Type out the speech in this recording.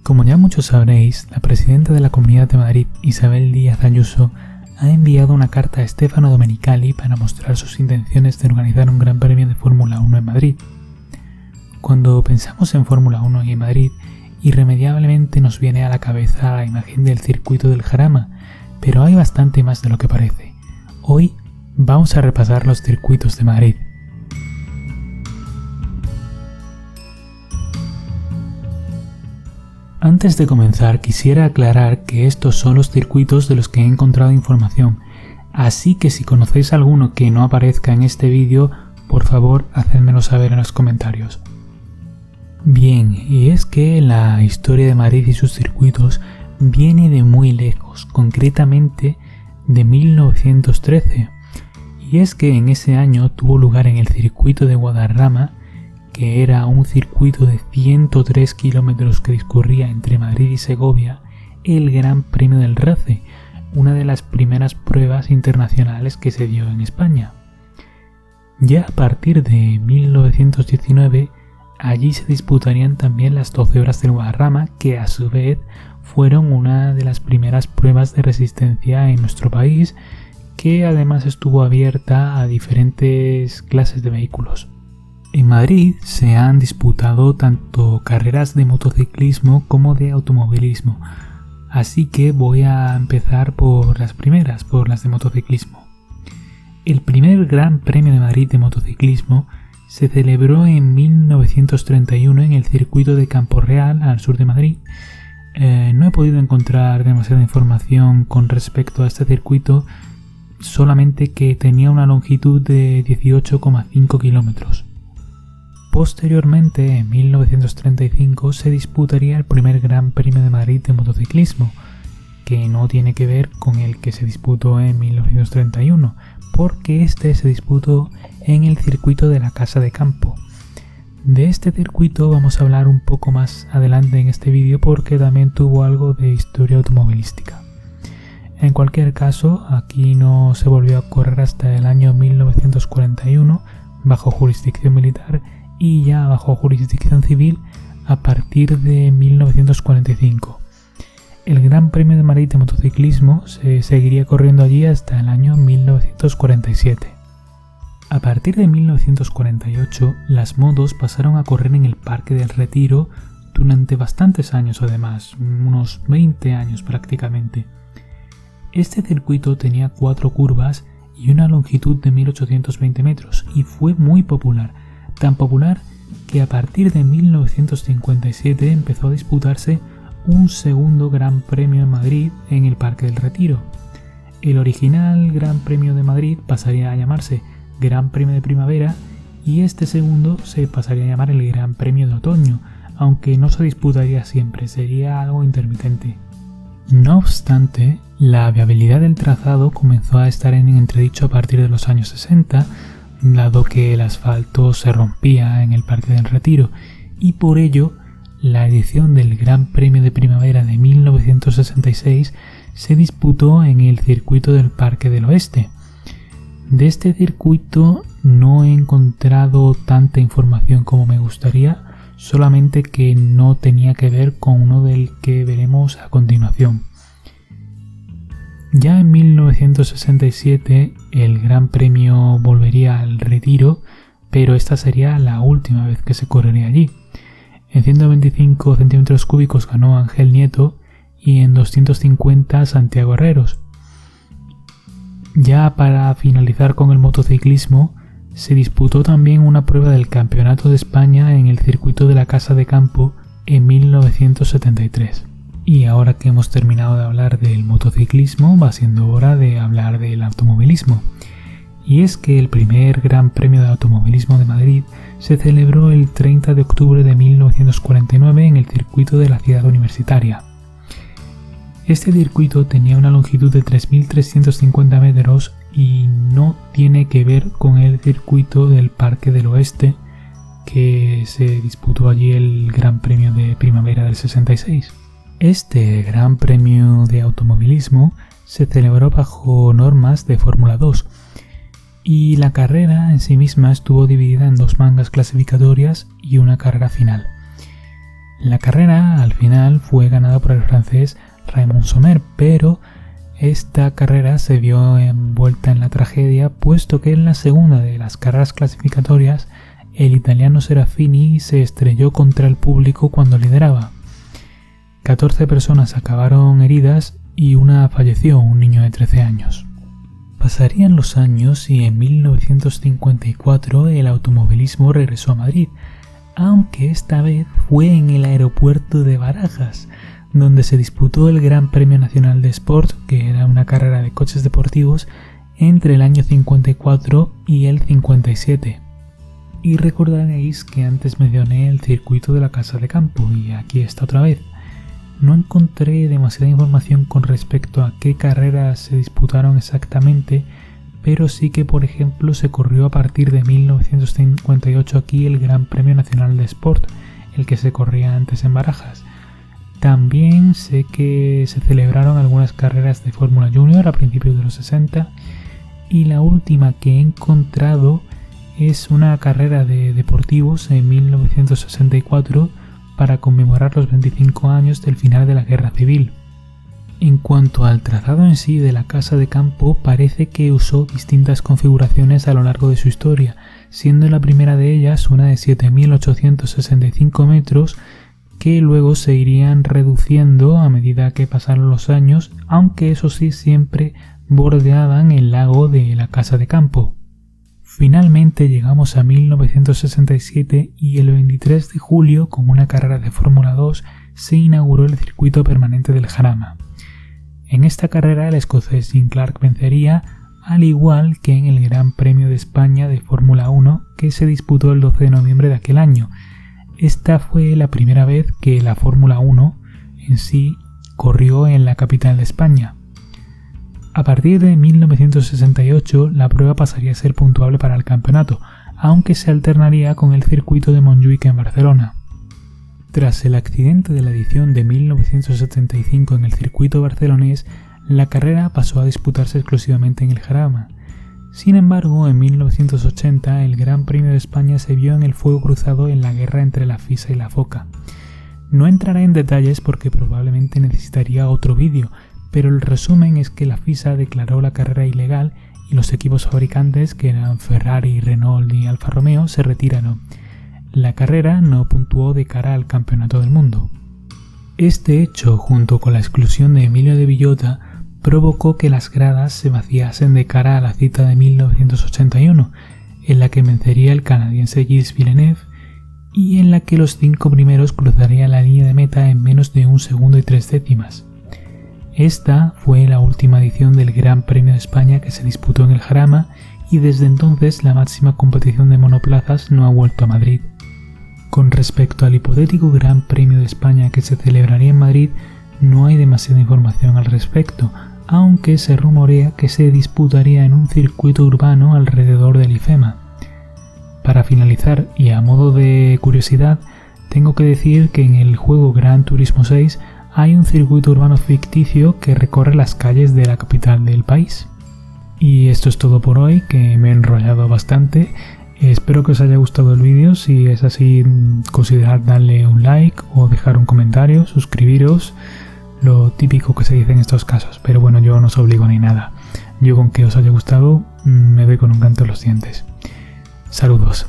Como ya muchos sabréis, la presidenta de la Comunidad de Madrid, Isabel Díaz Ayuso, ha enviado una carta a Stefano Domenicali para mostrar sus intenciones de organizar un Gran Premio de Fórmula 1 en Madrid. Cuando pensamos en Fórmula 1 y en Madrid, irremediablemente nos viene a la cabeza la imagen del circuito del Jarama, pero hay bastante más de lo que parece. Hoy vamos a repasar los circuitos de Madrid. Antes de comenzar, quisiera aclarar que estos son los circuitos de los que he encontrado información, así que si conocéis alguno que no aparezca en este vídeo, por favor, hacedmelo saber en los comentarios. Bien, y es que la historia de Madrid y sus circuitos viene de muy lejos, concretamente de 1913, y es que en ese año tuvo lugar en el circuito de Guadarrama, que era un circuito de 103 kilómetros que discurría entre Madrid y Segovia, el Gran Premio del RACE, una de las primeras pruebas internacionales que se dio en España. Ya a partir de 1919, allí se disputarían también las 12 horas del Guadarrama, que a su vez fueron una de las primeras pruebas de resistencia en nuestro país, que además estuvo abierta a diferentes clases de vehículos. En Madrid se han disputado tanto carreras de motociclismo como de automovilismo, así que voy a empezar por las primeras, por las de motociclismo. El primer Gran Premio de Madrid de motociclismo se celebró en 1931 en el circuito de Campo Real, al sur de Madrid. No he podido encontrar demasiada información con respecto a este circuito, solamente que tenía una longitud de 18,5 kilómetros. Posteriormente, en 1935, se disputaría el primer Gran Premio de Madrid de motociclismo, que no tiene que ver con el que se disputó en 1931, porque este se disputó en el circuito de la Casa de Campo. De este circuito vamos a hablar un poco más adelante en este vídeo porque también tuvo algo de historia automovilística. En cualquier caso, aquí no se volvió a correr hasta el año 1941 bajo jurisdicción militar y ya bajo jurisdicción civil a partir de 1945. El Gran Premio de Madrid de motociclismo se seguiría corriendo allí hasta el año 1947. A partir de 1948, las motos pasaron a correr en el Parque del Retiro durante bastantes años además, unos 20 años prácticamente. Este circuito tenía 4 curvas y una longitud de 1820 metros y fue muy popular, tan popular que a partir de 1957 empezó a disputarse un segundo Gran Premio en Madrid en el Parque del Retiro. El original Gran Premio de Madrid pasaría a llamarse Gran Premio de Primavera y este segundo se pasaría a llamar el Gran Premio de Otoño, aunque no se disputaría siempre, sería algo intermitente. No obstante, la viabilidad del trazado comenzó a estar en entredicho a partir de los años 60, dado que el asfalto se rompía en el Parque del Retiro, y por ello la edición del Gran Premio de Primavera de 1966 se disputó en el circuito del Parque del Oeste. De este circuito no he encontrado tanta información como me gustaría, solamente que no tenía que ver con uno del que veremos a continuación. Ya en 1967 el Gran Premio volvería al Retiro, pero esta sería la última vez que se correría allí. En 125 centímetros cúbicos ganó Ángel Nieto y en 250 Santiago Herreros. Ya para finalizar con el motociclismo, se disputó también una prueba del Campeonato de España en el circuito de la Casa de Campo en 1973. Y ahora que hemos terminado de hablar del motociclismo, va siendo hora de hablar del automovilismo. Y es que el primer Gran Premio de Automovilismo de Madrid se celebró el 30 de octubre de 1949 en el circuito de la Ciudad Universitaria. Este circuito tenía una longitud de 3.350 metros y no tiene que ver con el circuito del Parque del Oeste, que se disputó allí el Gran Premio de Primavera del 66. Este Gran Premio de Automovilismo se celebró bajo normas de Fórmula 2 y la carrera en sí misma estuvo dividida en 2 mangas clasificatorias y una carrera final. La carrera al final fue ganada por el francés Raymond Sommer, pero esta carrera se vio envuelta en la tragedia, puesto que en la segunda de las carreras clasificatorias el italiano Serafini se estrelló contra el público cuando lideraba. 14 personas acabaron heridas y una falleció, un niño de 13 años. Pasarían los años y en 1954 el automovilismo regresó a Madrid, aunque esta vez fue en el aeropuerto de Barajas, donde se disputó el Gran Premio Nacional de Sport, que era una carrera de coches deportivos entre el año 54 y el 57. Y recordaréis que antes mencioné el circuito de la Casa de Campo, y aquí está otra vez. No encontré demasiada información con respecto a qué carreras se disputaron exactamente, pero sí que, por ejemplo, se corrió a partir de 1958 aquí el Gran Premio Nacional de Sport, el que se corría antes en Barajas. También sé que se celebraron algunas carreras de Fórmula Junior a principios de los 60, y la última que he encontrado es una carrera de deportivos en 1964 para conmemorar los 25 años del final de la Guerra Civil. En cuanto al trazado en sí de la Casa de Campo, parece que usó distintas configuraciones a lo largo de su historia, siendo la primera de ellas una de 7.865 metros que luego se irían reduciendo a medida que pasaron los años, aunque eso sí siempre bordeaban el lago de la Casa de Campo. Finalmente llegamos a 1967 y el 23 de julio, con una carrera de Fórmula 2, se inauguró el circuito permanente del Jarama. En esta carrera el escocés Jim Clark vencería, al igual que en el Gran Premio de España de Fórmula 1 que se disputó el 12 de noviembre de aquel año. Esta fue la primera vez que la Fórmula 1 en sí corrió en la capital de España. A partir de 1968 la prueba pasaría a ser puntuable para el campeonato, aunque se alternaría con el circuito de Montjuic en Barcelona. Tras el accidente de la edición de 1975 en el circuito barcelonés, la carrera pasó a disputarse exclusivamente en el Jarama. Sin embargo, en 1980 el Gran Premio de España se vio en el fuego cruzado en la guerra entre la FISA y la FOCA. No entraré en detalles porque probablemente necesitaría otro vídeo, pero el resumen es que la FISA declaró la carrera ilegal y los equipos fabricantes, que eran Ferrari, Renault y Alfa Romeo, se retiraron. La carrera no puntuó de cara al Campeonato del Mundo. Este hecho, junto con la exclusión de Emilio de Villota, provocó que las gradas se vaciasen de cara a la cita de 1981, en la que vencería el canadiense Gilles Villeneuve y en la que los 5 primeros cruzarían la línea de meta en menos de 1 segundo y 3 décimas. Esta fue la última edición del Gran Premio de España que se disputó en el Jarama y desde entonces la máxima competición de monoplazas no ha vuelto a Madrid. Con respecto al hipotético Gran Premio de España que se celebraría en Madrid, no hay demasiada información al respecto, aunque se rumorea que se disputaría en un circuito urbano alrededor del IFEMA. Para finalizar, y a modo de curiosidad, tengo que decir que en el juego Gran Turismo 6 hay un circuito urbano ficticio que recorre las calles de la capital del país. Y esto es todo por hoy, que me he enrollado bastante. Espero que os haya gustado el vídeo. Si es así, considerad darle un like o dejar un comentario, suscribiros, lo típico que se dice en estos casos. Pero bueno, yo no os obligo ni nada. Yo con que os haya gustado me doy con un canto en los dientes. Saludos.